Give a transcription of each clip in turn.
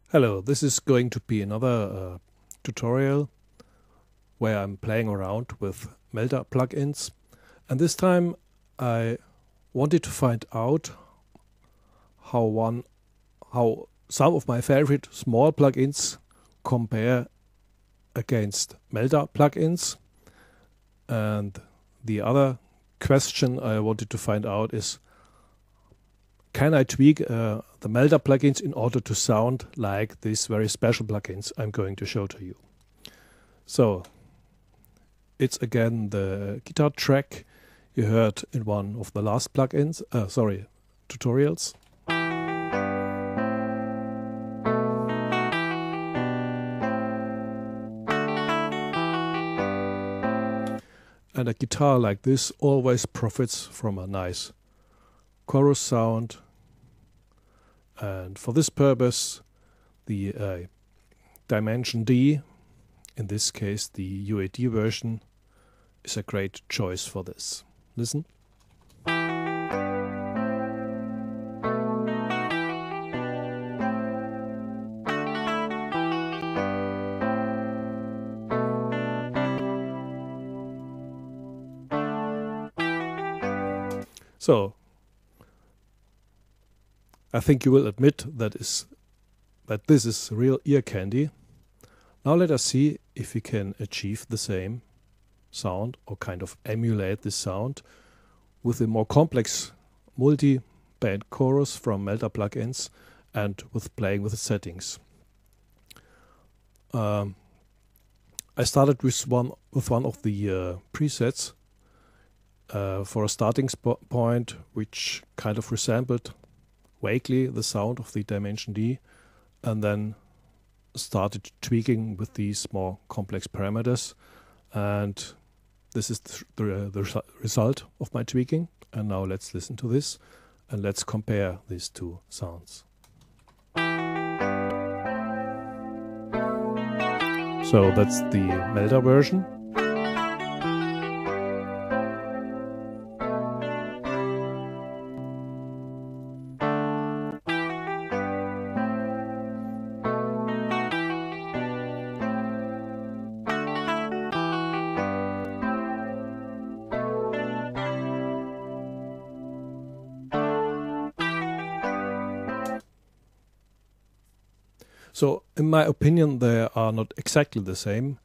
Hello, this is going to be another tutorial where I'm playing around with Melda plugins, and this time I wanted to find out how some of my favorite small plugins compare against Melda plugins. And the other question I wanted to find out is, can I tweak the Melda plugins in order to sound like these very special plugins I'm going to show to you? So it's again the guitar track you heard in one of the last tutorials. And a guitar like this always profits from a nice chorus sound. And for this purpose, the Dimension D, in this case the UAD version, is a great choice for this. Listen. So, I think you will admit that this is real ear candy. Now let us see if we can achieve the same sound, or kind of emulate this sound, with a more complex multi-band chorus from Melda plugins and with playing with the settings. I started with one of the presets for a starting point, which kind of resembled vaguely the sound of the Dimension D, and then started tweaking with these more complex parameters, and this is the result of my tweaking. And now let's listen to this and let's compare these two sounds. So that's the Melda version. So, in my opinion, they are not exactly the same.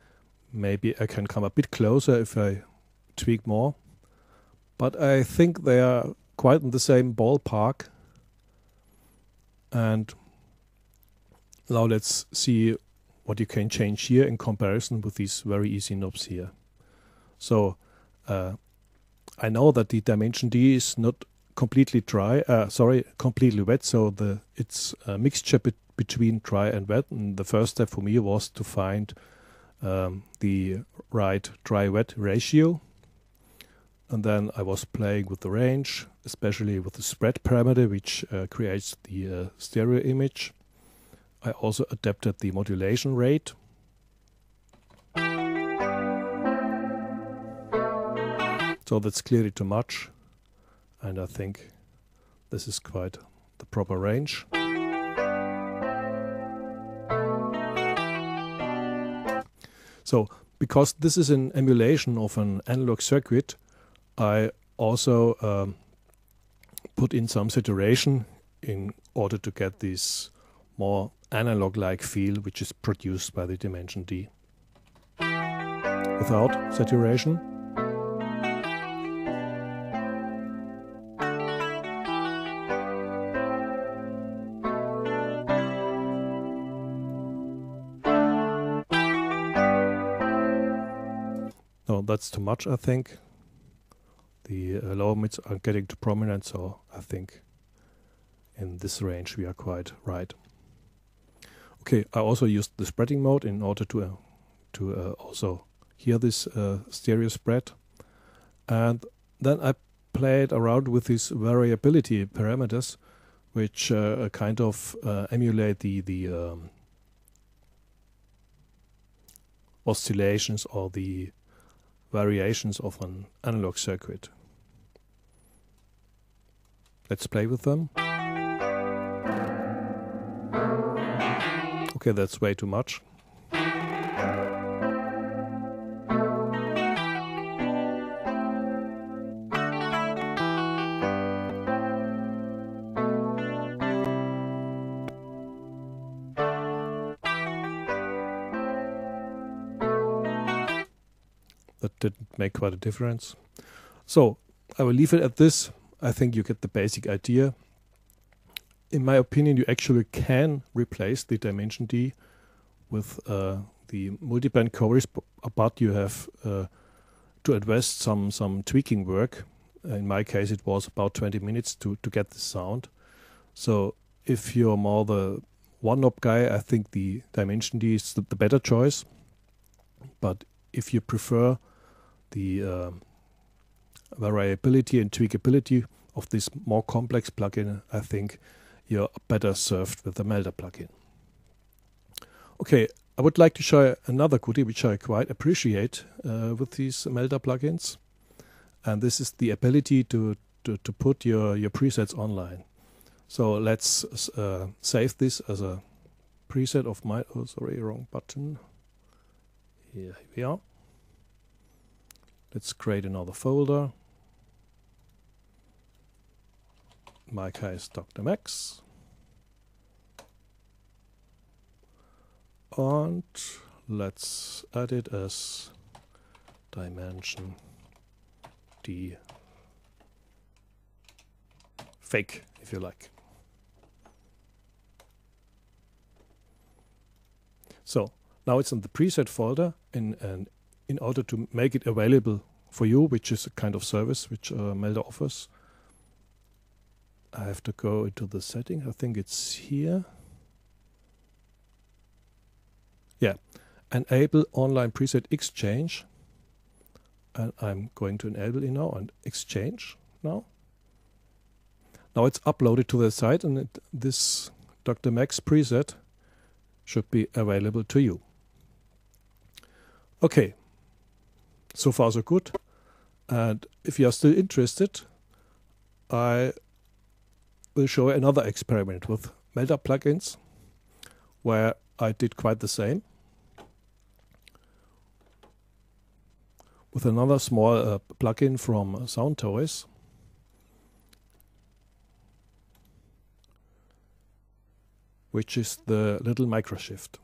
Maybe I can come a bit closer if I tweak more. But I think they are quite in the same ballpark. And now let's see what you can change here in comparison with these very easy knobs here. So, I know that the Dimension D is not completely completely wet. So it's a mixture between dry and wet, and the first step for me was to find the right dry-wet ratio, and then I was playing with the range, especially with the spread parameter, which creates the stereo image. I also adapted the modulation rate. So that's clearly too much, and I think this is quite the proper range. So, because this is an emulation of an analog circuit, I also put in some saturation in order to get this more analog-like feel which is produced by the Dimension D. Without saturation. No, that's too much, I think. The lower mids are getting too prominent, so I think in this range we are quite right. Okay, I also used the spreading mode in order to also hear this stereo spread. And then I played around with these variability parameters, which kind of emulate the oscillations or the variations of an analog circuit. Let's play with them. Okay, that's way too much. That didn't make quite a difference. So I will leave it at this. I think you get the basic idea. In my opinion, you actually can replace the Dimension D with the multiband chorus, but you have to invest some tweaking work. In my case, it was about 20 minutes to get the sound. So if you're more the one-knob guy, I think the Dimension D is the better choice. But if you prefer the variability and tweakability of this more complex plugin, I think you're better served with the Melda plugin. Okay, I would like to show another goodie which I quite appreciate with these Melda plugins, and this is the ability to put your presets online. So let's save this as a preset of my, oh sorry, wrong button. Here we are. Let's create another folder. My case Dr. Max. And let's add it as Dimension D fake, if you like. So now it's in the preset folder, and in order to make it available for you, which is a kind of service which Melda offers, I have to go into the setting. I think it's here. Yeah, enable online preset exchange. And I'm going to enable it now and exchange now. Now it's uploaded to the site, and this Dr. Max preset should be available to you. Okay, so far so good. And if you are still interested, I will show another experiment with Melda plugins where I did quite the same with another small plugin from SoundToys. Which is the Litte Microshift.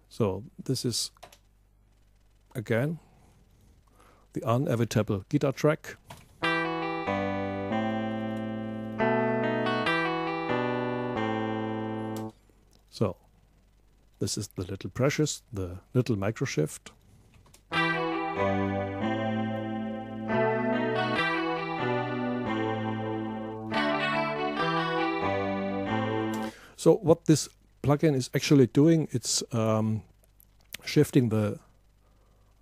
So this is again the inevitable guitar track. So this is the Little Precious, the Litte Microshift. So what this plugin is actually doing, it's shifting the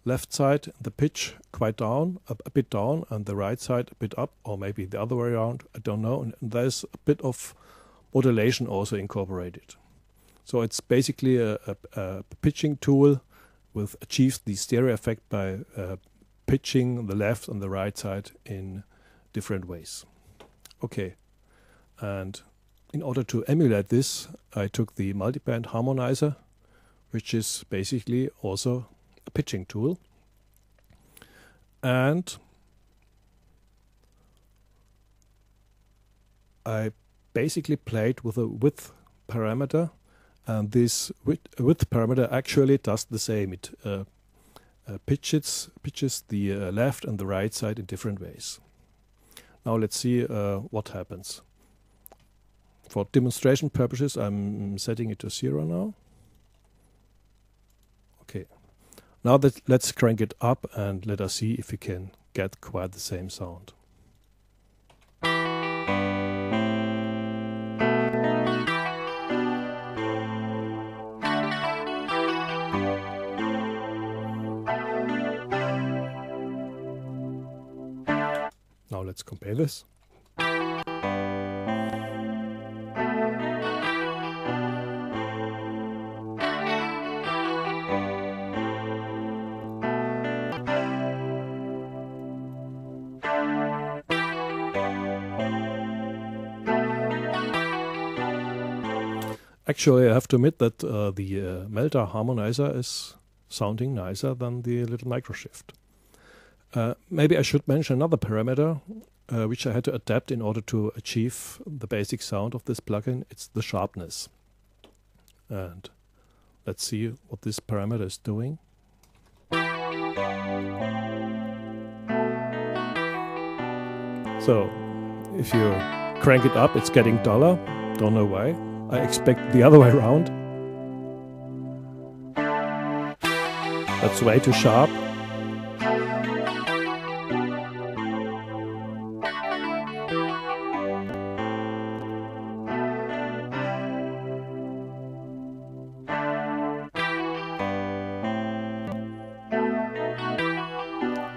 left side, the pitch quite down, a bit down, and the right side a bit up, or maybe the other way around, I don't know. And there's a bit of modulation also incorporated. So it's basically a pitching tool which achieves the stereo effect by pitching the left and the right side in different ways. Okay, and in order to emulate this, I took the multiband harmonizer, which is basically also a pitching tool. And I basically played with a width parameter, and this width parameter actually does the same. It pitches the left and the right side in different ways. Now let's see what happens. For demonstration purposes, I'm setting it to 0 now. Okay. Now let's crank it up and let us see if we can get quite the same sound. Now let's compare this. Actually, I have to admit that the Melda harmonizer is sounding nicer than the Litte Microshift. Maybe I should mention another parameter which I had to adapt in order to achieve the basic sound of this plugin. It's the sharpness. And let's see what this parameter is doing. So if you crank it up, it's getting duller. Don't know why. I expect the other way around. That's way too sharp.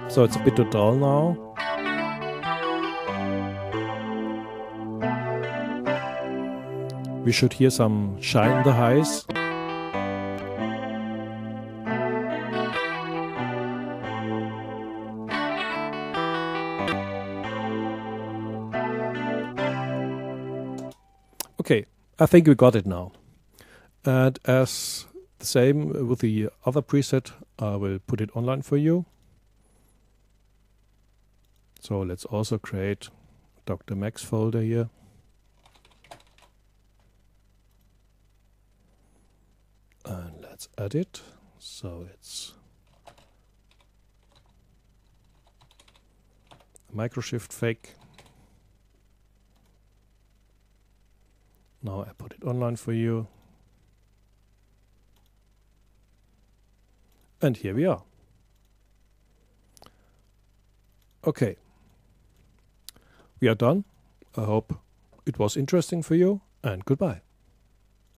So it's a bit too dull now. We should hear some shine in the highs. Okay, I think we got it now. And as the same with the other preset, I will put it online for you. So let's also create Dr. Max folder here. And let's add it. So it's a Microshift fake. Now I put it online for you. And here we are. Okay. We are done. I hope it was interesting for you, and goodbye.